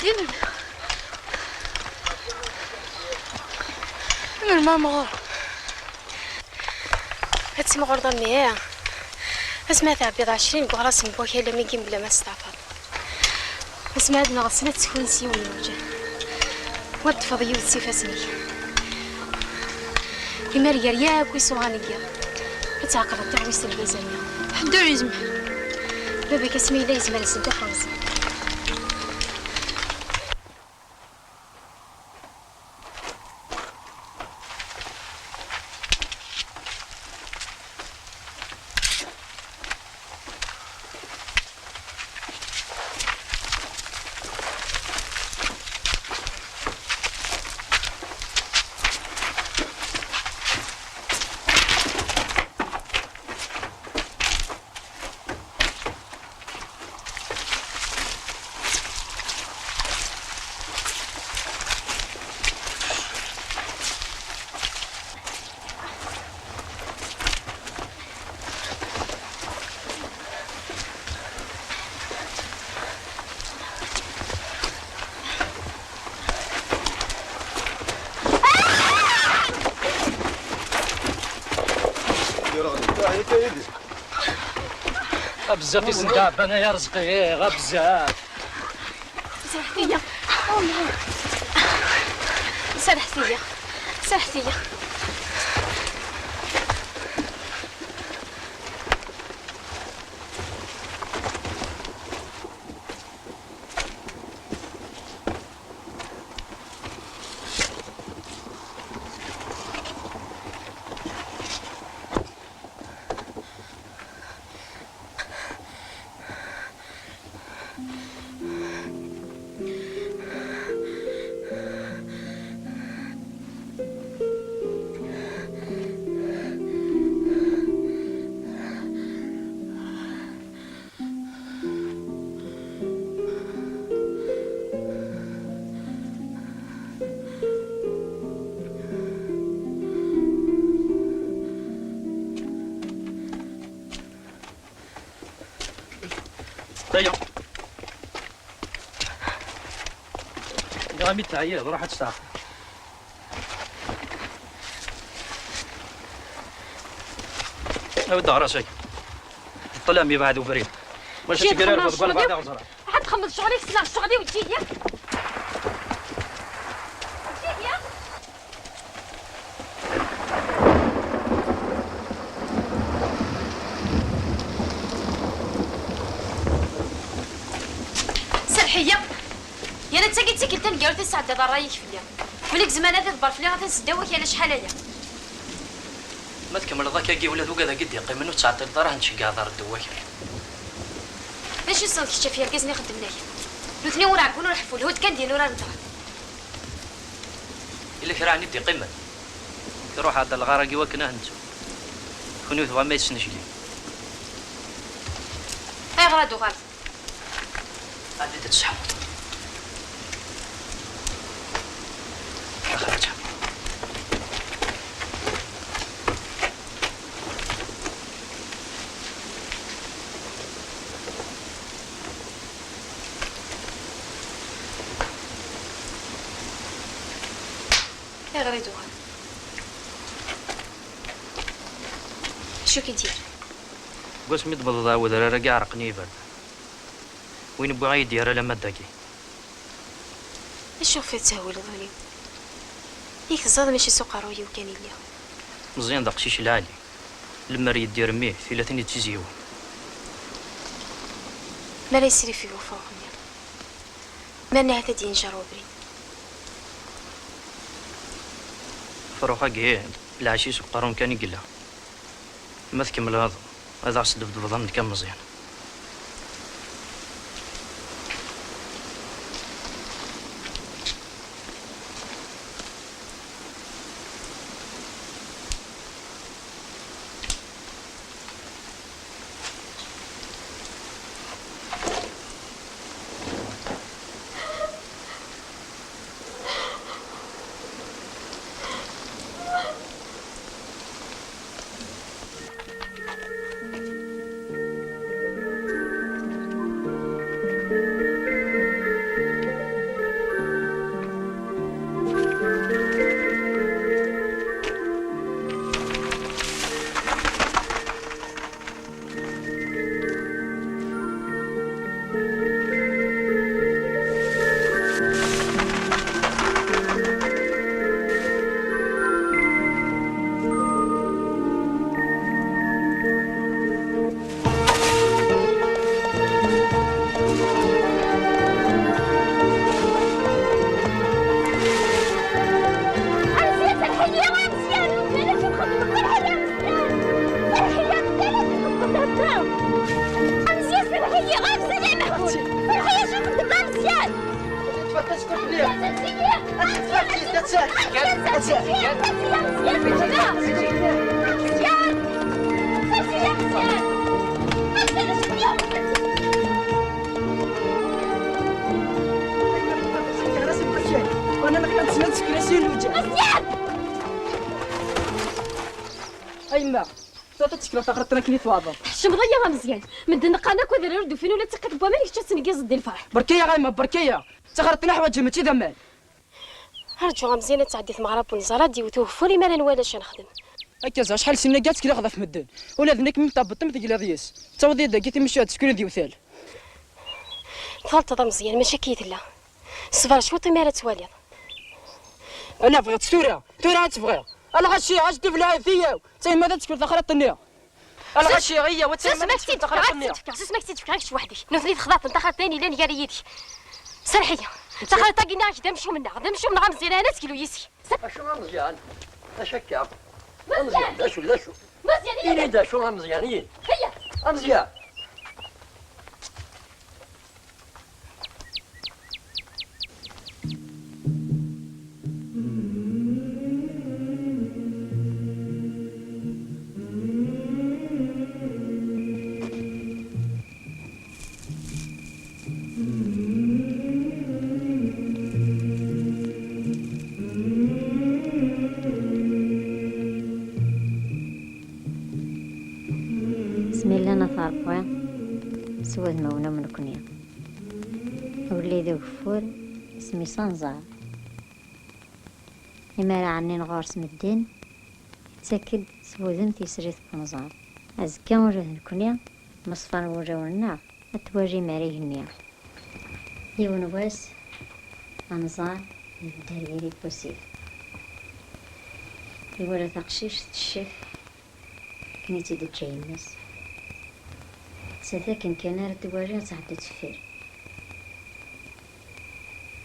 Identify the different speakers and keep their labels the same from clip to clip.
Speaker 1: ديما من مامور هتسمى غرضة مياه اسمها تعبيض 20 قراص نبوك إلا ميكين بلا ما استعفر اسمها هاد نغسنا تكون سيو من الوجه ود فضيو تسيفاسني كما رياك ويسوغاني كيا تعقل تعويس البيزانية حدو يزم بابا كاسمي لا يزم على سنتا خمسة
Speaker 2: بزاف يسنداب انا يا رزقي غا بزاف
Speaker 1: سرحتيا سرحتيا سرحتيا
Speaker 2: طيب قامت تعيط راح تشتاق ودي راسك طلع مي بعد وبريد واش تقرر بقول بعد غزره
Speaker 1: حد تخمض شغلك سلام شغلي وتجي يا سلحيه يا لا تسكت انت نقول تسعد هذا رايك فيا ملك زمان هذا تبر فيا غتنسداوك على شحال هيا
Speaker 2: ما تكمل ذاك كي ولاد وكذا قد يقيم منو تسعه الدار نشقى دار الدواك
Speaker 1: باش يصلك شاف يركزني خدم ليه لوثني ورا كون نحفوا الهود كان ديالو راه نتا
Speaker 2: الا كرا ندي قمه يروح هذا الغراقي وكنا انت كونوا ثوا ما يسنش لي
Speaker 1: اي غرادو غار
Speaker 2: غادي تتسحب خرجها
Speaker 1: اي غريدو غار شو كيدير
Speaker 2: قوس ميد بالضا وذا رجع رقني برد وين بغا يدير لما داكي
Speaker 1: شوف فيت تهول ظني ياك الزاد ماشي سوق روي وكان ليا
Speaker 2: مزيان داك شي العالي لما يدير ميه في ثلاثين يتزيو
Speaker 1: ما لا يسري فيه وفوقني ما نهتا دين جروبري
Speaker 2: فروخا كي العشي سوق قارون كان يقلا ما تكمل هذا عصد بضم كان مزيان
Speaker 3: وانا ما كنتش نتكراسي الوجه. ايما صوتك تشكرا تقرطنا كلي ثوابا.
Speaker 1: شمضيه يا مزيان من دنقانا كو دير ردو فين ولا تقد بوا مالك تسنقيز ديال الفرح.
Speaker 3: بركيه غايمه بركيه تقرطنا حوايج ماشي دمان.
Speaker 1: رجعوا مزيانه تعديت مع رب ونزرا ديوتوه فوري مالا نوالاش نخدم.
Speaker 3: هكا زعما شحال سنه كاع تكري خذا في مدن ولا ذنك من طابط مثل رياس تعوضي داكيتي مشات تسكري ديوثال.
Speaker 1: تفضل مزيان ماشي كيت لا صفر شوطي مالا تواليض.
Speaker 3: انا بغيت تورا تبغي انا غشي عاش دفلا فيا تاي ماذا تسكر تقرطني انا غشي هي وتسمى
Speaker 1: ما كنتي تقرطني ما كنتي تفكرش وحدي نوثني خذات انت خاطيني لين يدي سرحيه تخرط طاقينا دمشو منا مزيان انا تكيلو يسي
Speaker 4: شو مزيان اشكا مزيان لا شو مزيان دا شو مزيانين هيا مزيان
Speaker 5: طارقوا سواد مونا من كنيا وليدي وفور اسمي صنزار إما راه عني نغارس مدين تاكد سوادن تيسريت بنزار أزكا وجه الكنيا مصفر وجه النار أتواجي ماريه النيا يون واس أنزار الدريري بوسيف يورا تقشيش تشف كنيتي دي تشيمس ساكن كان رد تواجه تحت تفير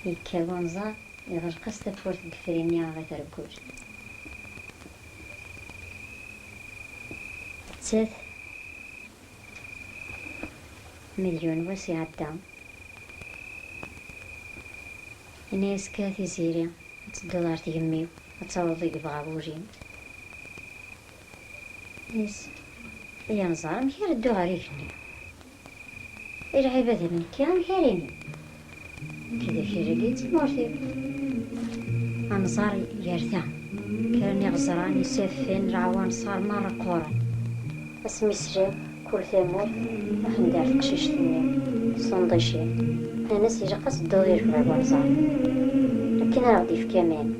Speaker 5: يكاون زار يغرقس تفورت الكفرينيا غا تركوج تسات مليون واسي عدا الناس كاثي سيريا $1 تيميو تصوضي بغابوجين ناس يا نزار مشي ردو غاريفني العبادة من كام هاريني كذا في رقيتي مورتي أنصار يرثان كان يغزران يسافين رعوان صار مرة قورن اسمي سريب كل ثمور أخن دار تقشيش ثمين صنديشين أنا سيجا قصد دوغير في رعوان صار لكن أنا غدي في كمان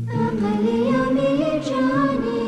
Speaker 5: أقل يومي جاني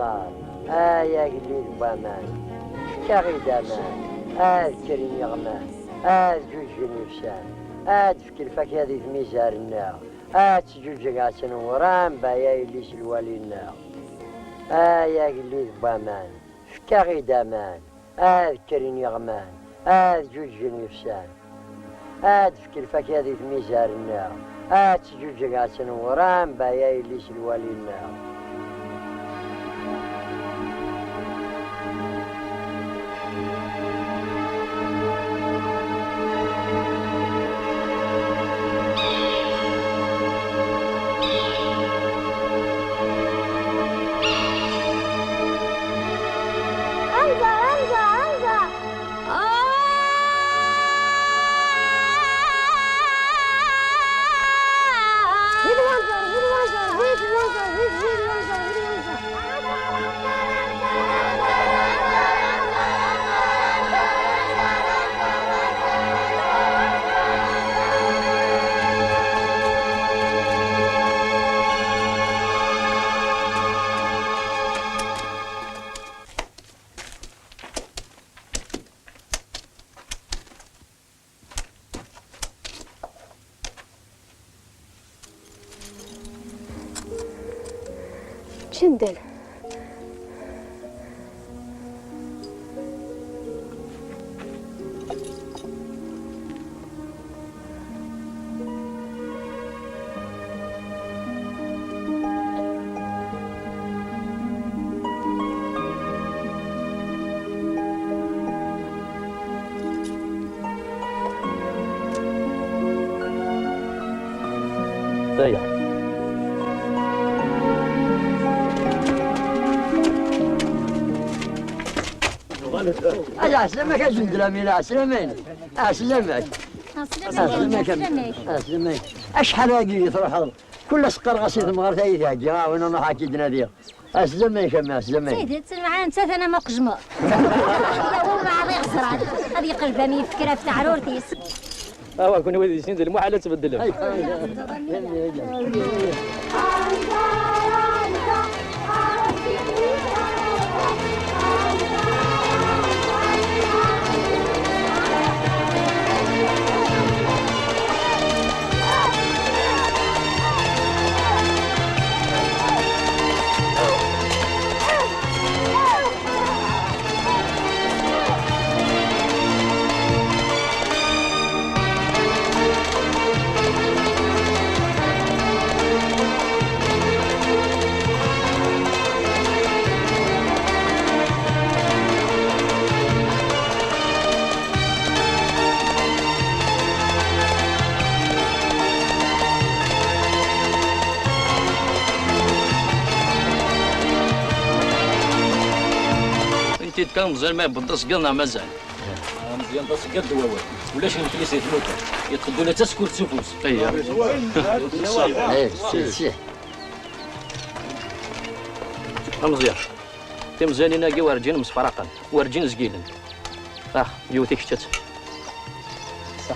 Speaker 4: الزار يا قليل بامان كاغي دامان كريم يغمان جوج نفسان تفكر فك هذه ميزارنا تجوج قاسن ورام بايا اللي سلوالينا يا قليل بامان كاغي دامان كريم يغمان جوج نفسان تفكر فك هذه ميزارنا تجوج قاسن ورام بايا اللي سلوالينا
Speaker 1: شندل
Speaker 4: ضيع أسلمك أجند لامينا أسلمين أسلمك أسلمك أشحال هاكي تروح كل سقر غسيت مغرتي تاجي وانا نروح أكيد نادير أسلمك ما أسلمك
Speaker 5: سيدي تسمع أنت أنا ما قجمر هو ما غير غزران هذه قلبها مي فكرة في عرورتيس
Speaker 3: كنا ولدي سند المحل تبدلهم
Speaker 2: كان مزال ما يبدص قلنا مازال
Speaker 6: مزيان بس قد هو ولاش نفليس يتلوكا يتخدونا تسكر تسوفوس
Speaker 4: سي
Speaker 2: مزيان تمزاني ناقي ورجين مسفرقا ورجين زقيلا يوتيك شتت
Speaker 3: صح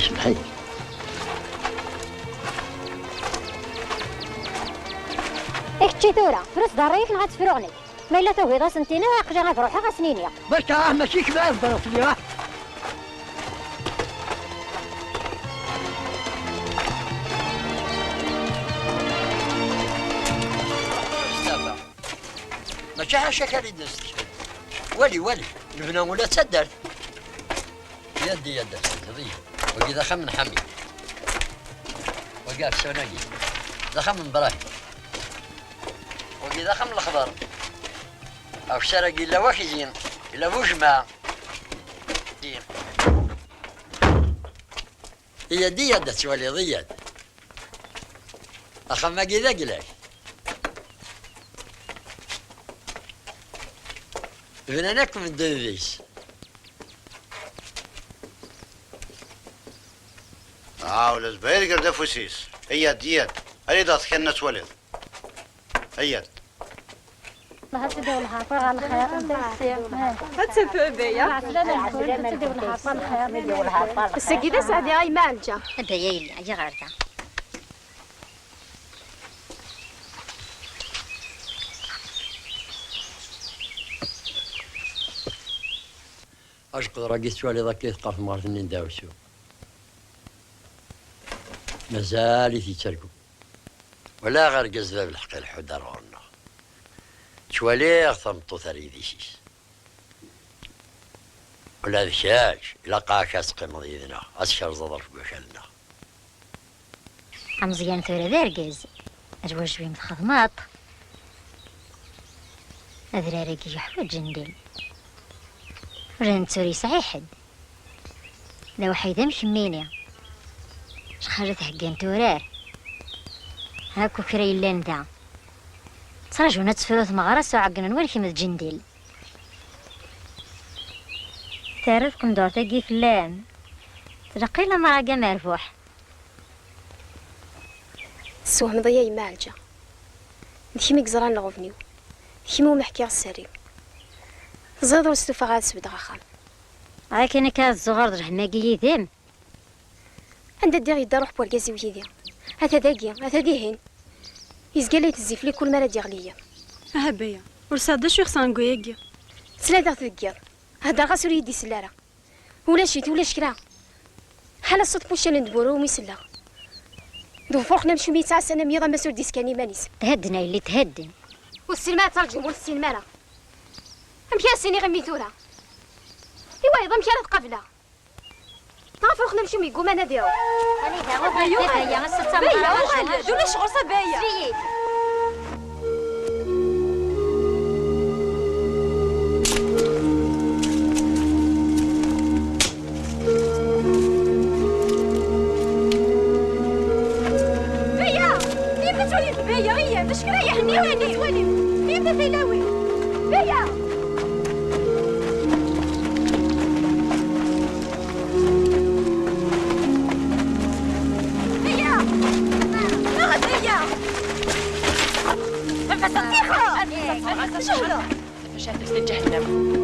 Speaker 4: اسمحي
Speaker 5: اكتشي ثورة فرس ضريك نغات فروغني ما إلا توهيضا سنتينا قجا غاد روحها غسنينيا
Speaker 4: برك ماشي كبار ضربت لي ماشي حاشا كالي دست ولي البنا ولا تسدر يدي قضية وقي دخل من حمي وقاف سوناقي دخل من براهي وقي دخل من الخضر أو شرقي إلا وخزين إلا بوجمع هي دي يدة تولي ضياد أخما قي ذاقلك بنانك من دنيس
Speaker 7: ولا زباير قرد فوسيس هي ديات أريد أتكنس ولد هي
Speaker 5: الله تدير الحافظ على الخير
Speaker 1: هتسبب بيا
Speaker 5: تدير الحافظ على الخير
Speaker 1: السيدة سعدي غاي مالجة
Speaker 5: هذا يا أجي غارتها
Speaker 4: أشقد راقيت شوالي ذاك يثقف مارتنين داوسو مازال يتركوا ولا غير قزله بالحق الحدر غورنا شوالي ثمطو ثريديسيس ولا ذشاش إلا قاش أسقي مضيدنا أسشر زضر في قشلنا
Speaker 5: مزيان ثورة دارقز أجواج بهم الخدمات أذراري كي يحوى جندل ران توري صحيحد لا وحيدة مشمينيا شخرجت حقين تورار هاكو كري لاندا تراجونا تسفلوث مغرس وعقنا نوركي مد جندل تعرفكم دور تقي فلان تلقينا مرقة مرفوح
Speaker 1: السوه مضيا يمالجة ديما كزران لغفنيو ديما محكي السري زاد وستوفا غاد سبد غاخام
Speaker 5: عاك انا كاد الصغار درح ماقي يديم
Speaker 1: عند الدير يدا روح بوالكازي ويدي هذا داقي هذا ديهين يزقال لي تزيف لي كل مرة ديغ ليا
Speaker 8: هبايا ورساد شو خصان قويقي
Speaker 1: سلادة تذكر هذا غاسور يدي سلارة ولا شيت ولا شكرا حالا الصوت بوشان ندبورو وميسلا دو فوقنا نمشيو 100 سنة ميضا مسور ديسكاني مانيس
Speaker 5: تهدنا اللي تهدن
Speaker 1: والسلمة ترجم والسلمة امشي سيني غمي ثورة ايوا ايضا مشي قبله نعرفو خنا نمشيو ميقو ما نديرو
Speaker 5: هيا مسا
Speaker 8: بيا دولي شغل صبايا بيا هي مش كرايح نيواني واني هي مثلاوي بيا شهرة
Speaker 3: مشات جهنم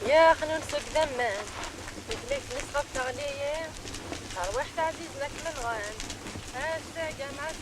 Speaker 8: يا خلينا نسوق دمان مثلك نسقط تغليه أرواح تعزيز لك الغان هسه جمعت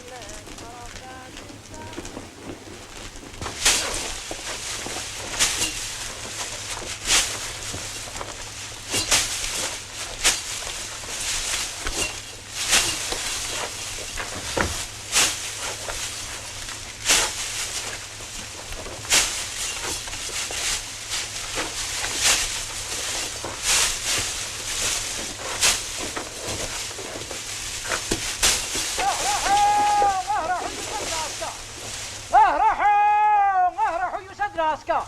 Speaker 3: راسك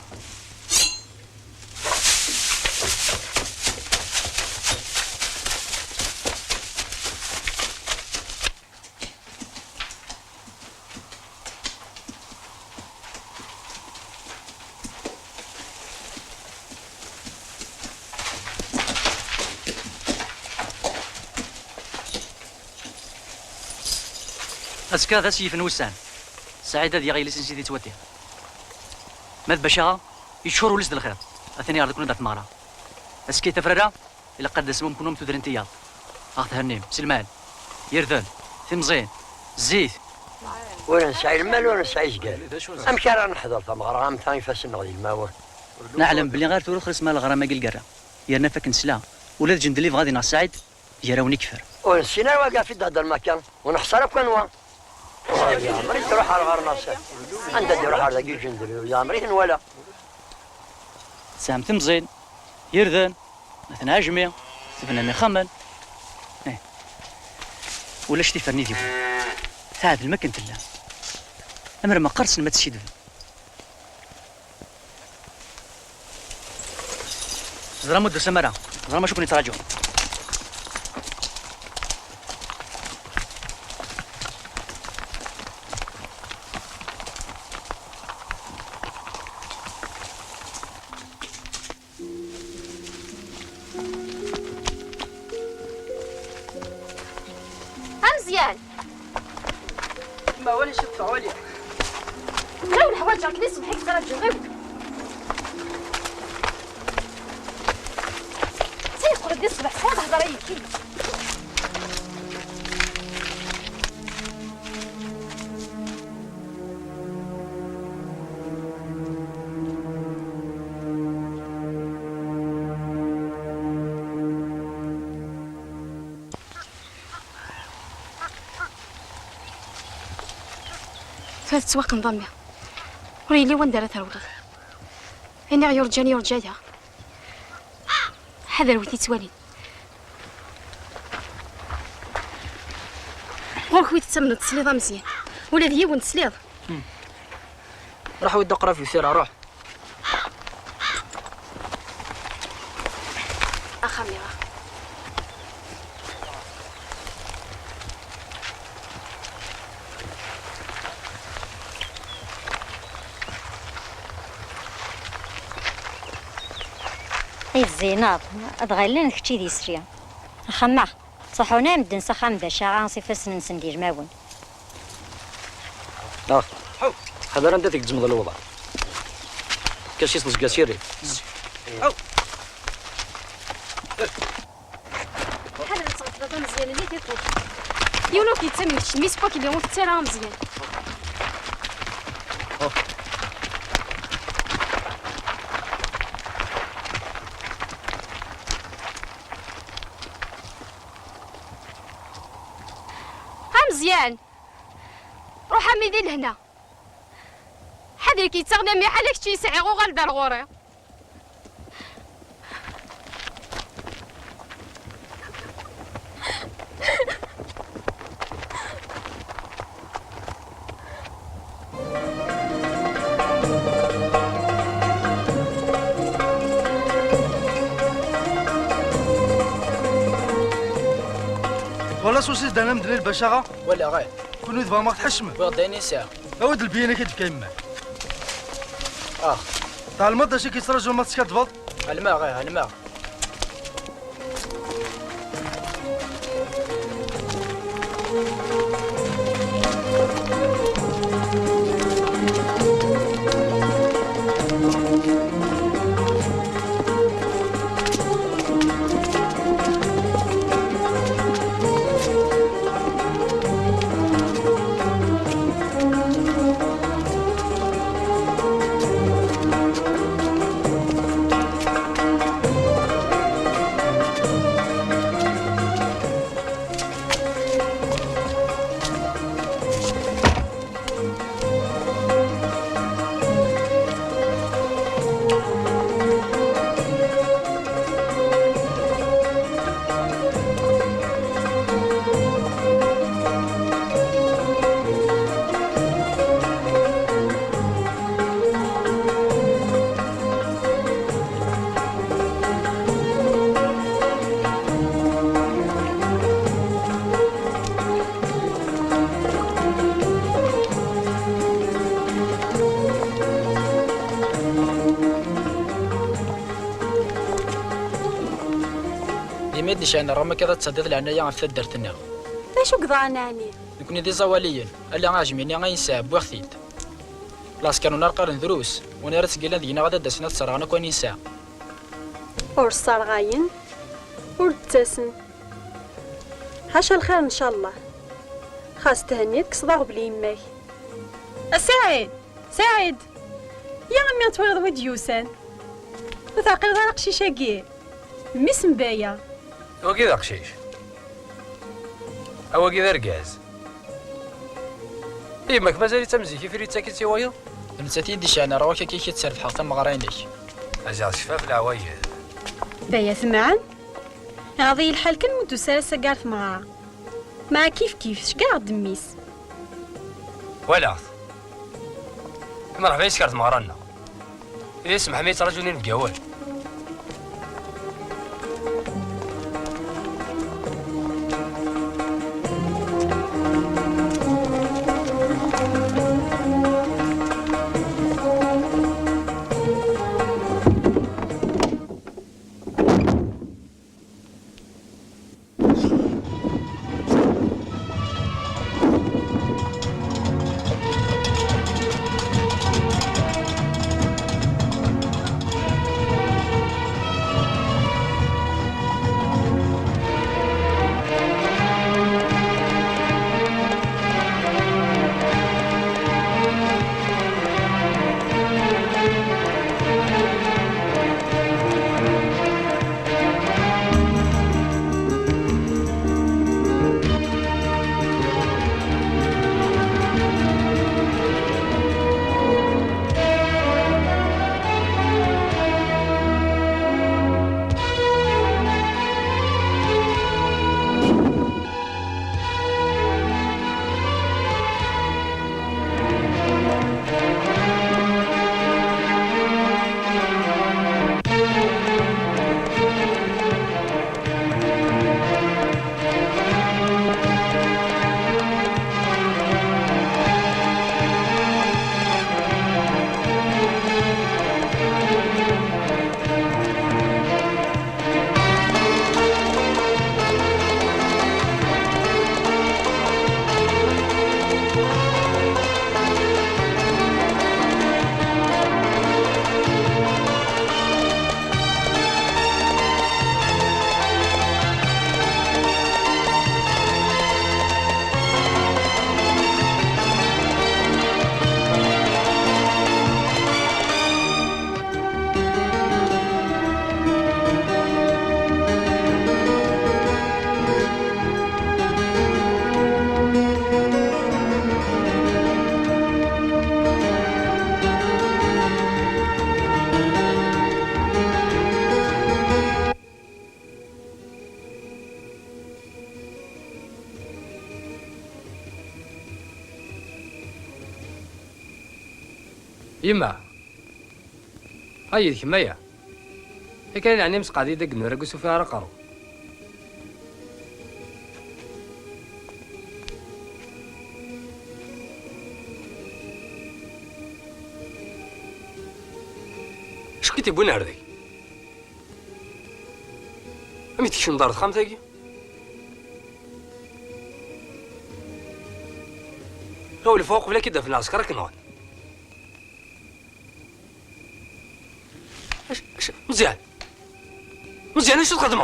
Speaker 2: اسكا ذا سيف نوسان سعيدة ديال غيلي سنسيدي تواتي ماذ باشا يشهر ولسد الخير اثني على كل دات مارا اسكي تفررا الا قد اسمهم كلهم تدرنتيا اخذ هنيم سلمان يرذل ثمزين زيت
Speaker 4: ولا نسعي المال ولا نسعي قال امشي راه نحضر ثمغرا ام ثاني فاس نغدي الماوى
Speaker 2: نعلم بلي غير تورو خلص مال الغرامه القرا يرنا فك نسلا ولاد جندلي غادي نع سعيد يراوني كفر
Speaker 4: ونسينا واقع في هذا المكان ونحصر كنوا يا عمري تروح على غار ناصر انت تروح على ذاك جندلي يا عمري ولا
Speaker 2: سام ثمزين يرذن مثلا هاجمي سفنا مخمن ولا شتي فرني ديو هذا المكن تلا امر ما قرص ما تشيد زرا مدة سمرة زرا ما شكون يتراجعوا.
Speaker 1: مزيان
Speaker 3: ما هو اللي شفت عليا
Speaker 1: غير الحوايج راك لي صبحك تراجع غير تيقول دي الصبح صوت هضره يكي ثلاث سواق نظامية وريلي وين دارتها الولد هنا يرجاني ورجعتها حذر ويتي توالين غورك ويتي تسمن التسليضة مزيان ولا هي وين تسليض
Speaker 3: راح ويد اقرا في سيره روح
Speaker 1: أخمرة
Speaker 5: زينب أدغالين كتشي دي سريا خما صحونا مدن سخام باشا غانصي فاسن نسندير ماون
Speaker 3: حضر انت تجمد الوضع كاش يصلص قاسيري
Speaker 1: حنا نتصرف هذا مزيان اللي تيطول يولو كيتسمي الشميس باكي اللي هو في التيران مزيان مزيان روح اميدي لهنا حذر كي تغنى حالك شي يسعي غو غالدار غوري
Speaker 9: ولا سوسيس دانا مدري البشاغه
Speaker 3: ولا غير
Speaker 9: كونو دفا ما تحشم
Speaker 3: بغداني ساعه
Speaker 9: اود البيانه كتبكى يما
Speaker 3: اه
Speaker 9: تاع الماء شي كيتراجعوا ما تسكتفض
Speaker 3: الماء غير الماء ميديش انا راه كذا تصدق العنايه في درتنا
Speaker 1: باش قضاناني
Speaker 3: نكوني دي زواليين اللي عاجبني غينساب وخثيت لاس كانوا نرقر دروس وانا راه تقيلا دينا غادا داسنا تصرغنا كون نساء
Speaker 8: اور الصرغاين اور التسن حاشا الخير ان شاء الله خاص تهنيتك صداغ بلي يماك سعيد سعيد يا عمي تولد ود يوسان وتعقل غير قشيشه كي ميس مبايا
Speaker 10: وكذا قشيش او كذا ركاز يماك مازال تمزي كيف ريت ساكت سوايا
Speaker 3: نساتي ديش انا راه كي كيتسرف حق ما غراينيش
Speaker 10: اجا شفاف العوايد
Speaker 8: بايا سمعان هذه الحال كان مدو سالسة قالت معها مع كيف شكاع دميس
Speaker 10: ولا مرحبا يسكرت مغرانا إذا يسمح ميت رجل نبقى يما هاي ذيك مايا هي كان يعني مسقعدي داك نرقصو فيها رقرو شكي تيبون عردي امي تكشن دار خامتاكي هو الفوق بلا كده في العسكر كنهض مزيان مزيان اش تخدم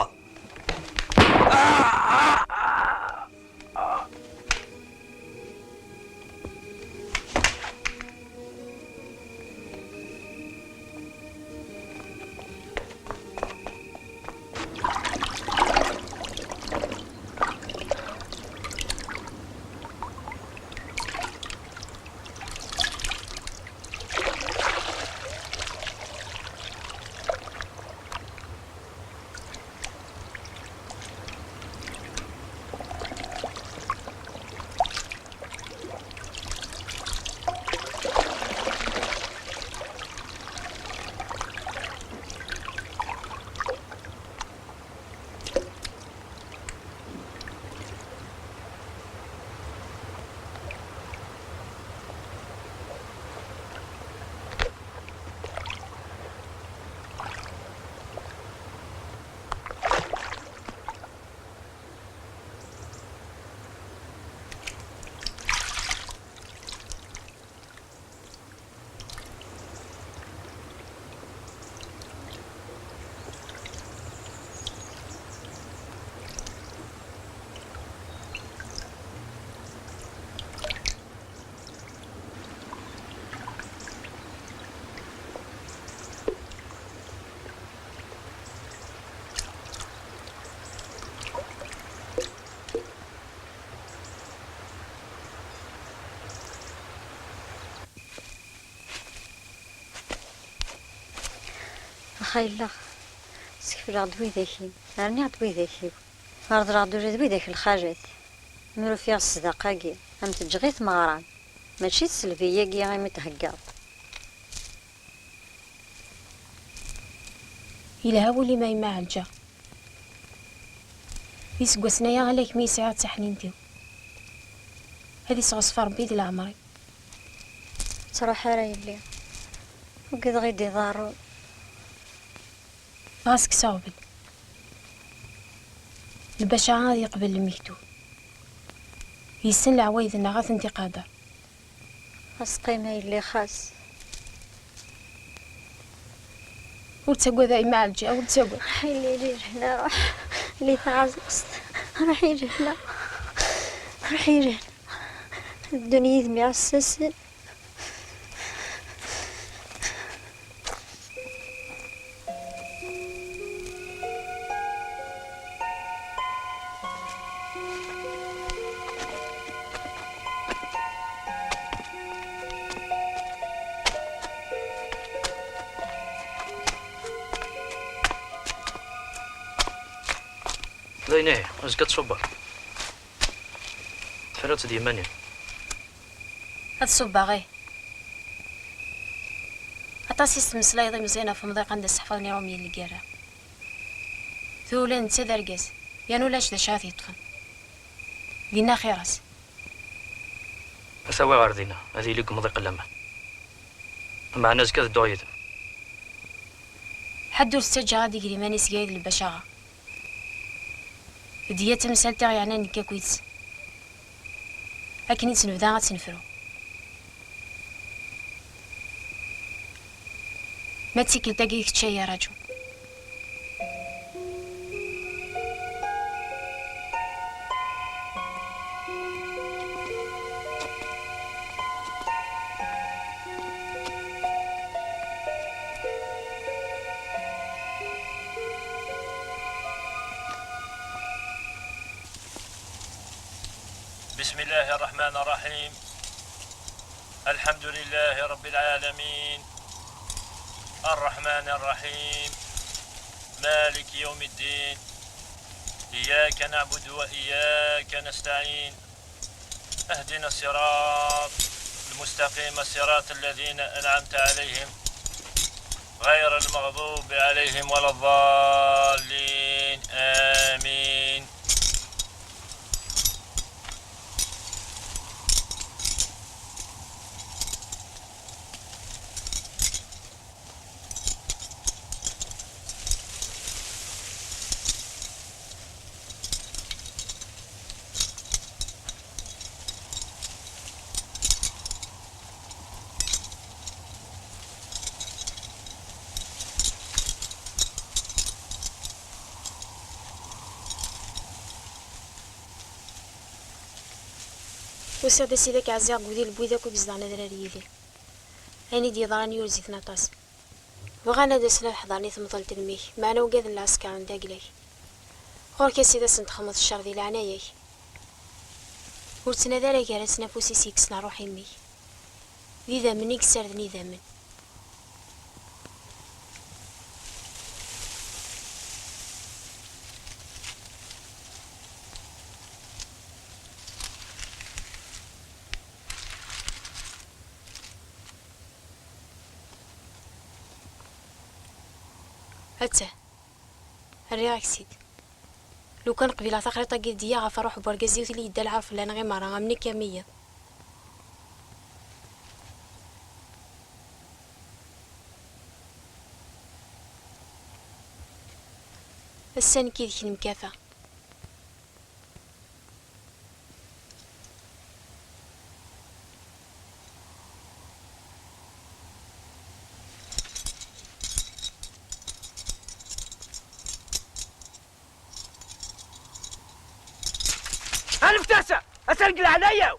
Speaker 5: خايلا سكف العضوي ذاكي راني عضوي ذاكي فرض العضوي ذاك الخاجات نمرو فيها الصداقاكي هم تجغيث مغران ماشي السلبية كي غير متهكاو
Speaker 1: إلا هاولي ما يما عالجا يسقوا سنايا عليك مي ساعات سحنين ديو هذه صغصفار بيد العمري
Speaker 5: صراحة راي اللي وقد غيدي ضارو
Speaker 1: راسك صوبل البشا غادي يقبل المكتوب يسن العوايد غاث انتقادا
Speaker 5: خاص قيمة اللي خاص
Speaker 1: وتسقوا ذا مع الجا وتسقوا
Speaker 5: حيلي لي هنا راح اللي تعزقت راح يجي هنا راح يجي الدنيا يدمي عالسلسل
Speaker 2: زينيه واش كتصبر تفرات ديماني
Speaker 1: هاد الصباغي عطاسي استمسلايضي مزيانة في مضيق عند السحفاضني رومي اللي قارا ثولا نتا درقاس يانو لاش دا شاثي يطفن قلنا خيراس
Speaker 2: اساوي غاردينا هذه لكم مضيق اللمة مع ناس كذا دويد
Speaker 1: حدو السجا غادي يقري ماني سقايد البشاغة ديا تمثال يعني نكا كويس لكن نبدا غتنفرو ما تيكل تاقيك تشي يا رجل
Speaker 6: بسم الله الرحمن الرحيم الحمد لله رب العالمين الرحمن الرحيم مالك يوم الدين إياك نعبد وإياك نستعين اهدنا الصراط
Speaker 11: المستقيم صراط الذين أنعمت عليهم غير المغضوب عليهم ولا الضالين آمين.
Speaker 1: وساد سيدك عزيز قودي البويداك وبزدان دراري يدي هاني دي ضراني ورزيتنا طاس بغانا داسنا الحضاني ثمطل تلميك معنا وقاذ العسكر عند داقليك غورك يا سيدا سنت خمط الشر دي العنايك ورتنا ذلك راسنا فوسي سيكسنا روحي ميك ذي ذا منيك سردني ذا من هتا الرياك سيد لو كان قبيله تقريطا قديه غفروح بورغازي وتلي يدا العرف لنا غير مره غمني كاميه السن كيدك المكافاه
Speaker 3: الفتاسة أسرقل عليا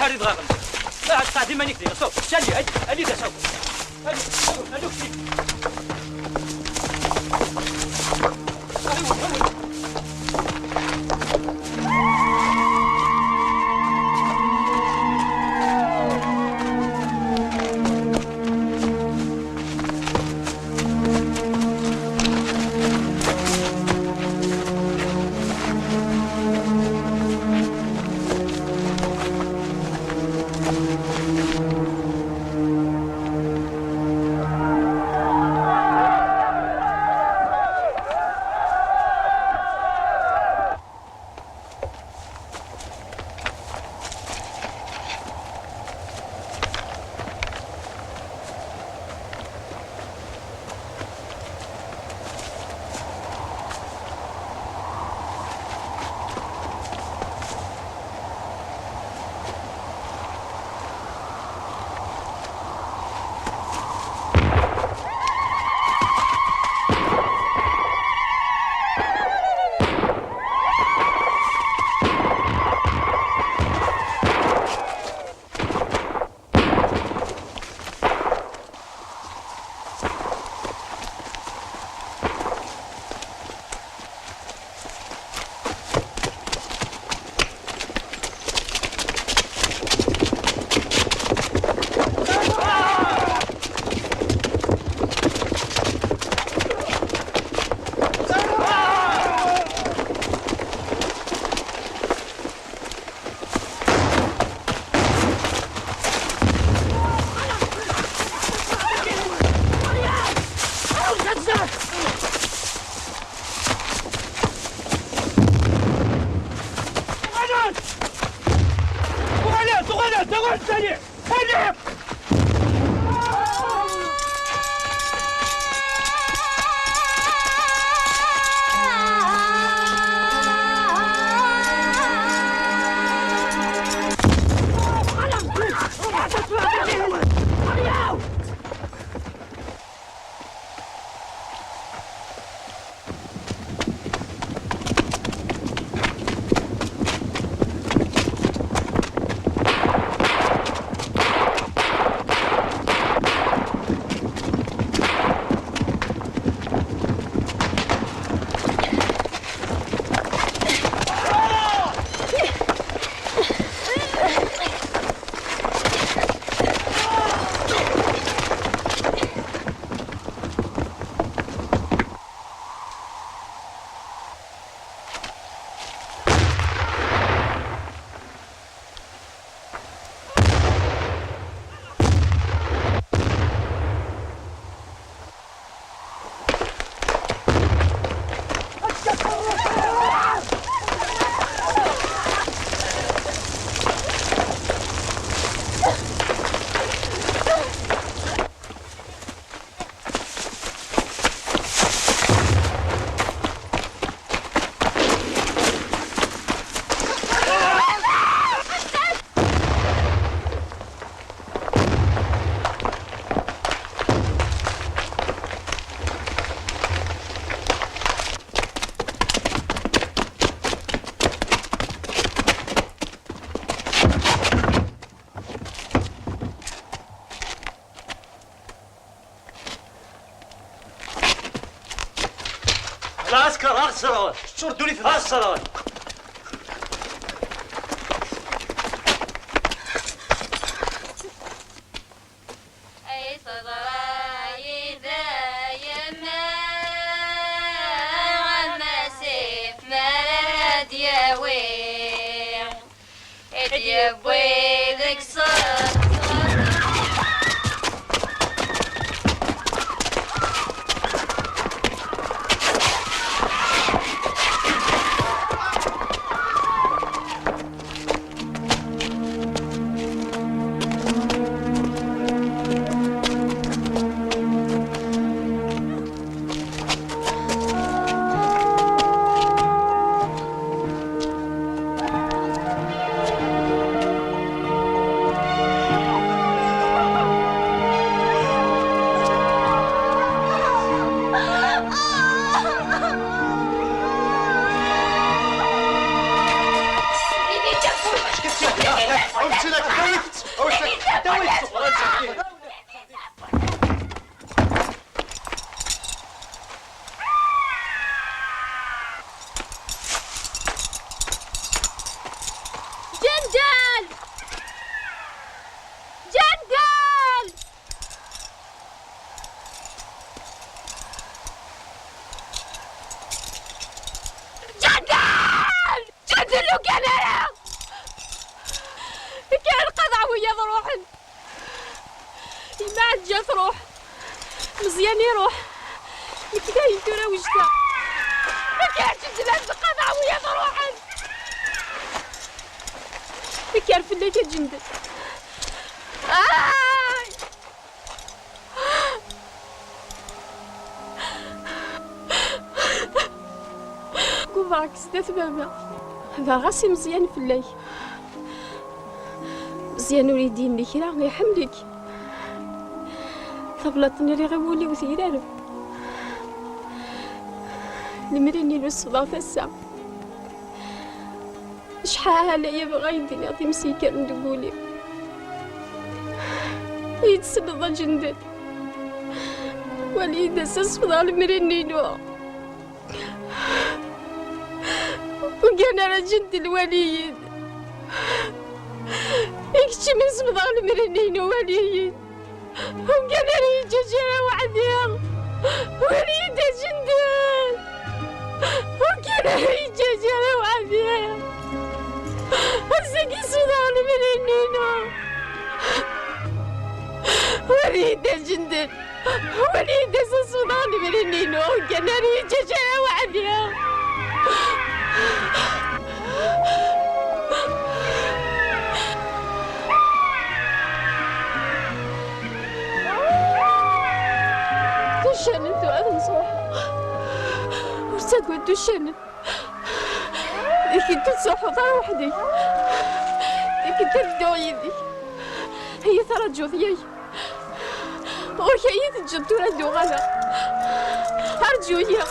Speaker 2: حريد غاقل لا عاد قاعدين ماني كثير صوب شالي هادي دا صوب هادو كثير
Speaker 12: العسكر ها الصراوات شردوا لي في ها الصراوات
Speaker 13: اي صدراي ذا يما غما سيف ما دياوي اديابوي ذك صار
Speaker 8: عاد جات روح مزيان يروح كداين ترى وجده ما كانش تلعب قطع ويا روحا ما كيعرف اللي كتجندل كوفاك سدات بابا هذا غاسي مزيان في الليل مزيان وليدين لي كرا غني يحملك طبلتني ري غيولي وثيرارو المريني للصباح فسا شحال يا بغا يديني غادي مسيكا ندقولي يتسلط الجندل وليد ساس فضال المرينينو وكان على جند الوليد يكشي من سبضان المرينينو وليد وكان على جاجة وعديا وليد جندل وكان على جاجة وعديا وسكي سبضان المرينينو وليد جندل وليد سبضان المرينينو وكان على جاجة وعديا تشنن ثلاث نصوح ورساق تشنن كنت تصوح وطار وحدي كنت تدو يدي هي ثرى جوثيي وكي يتجد تردو غلا أرجو هي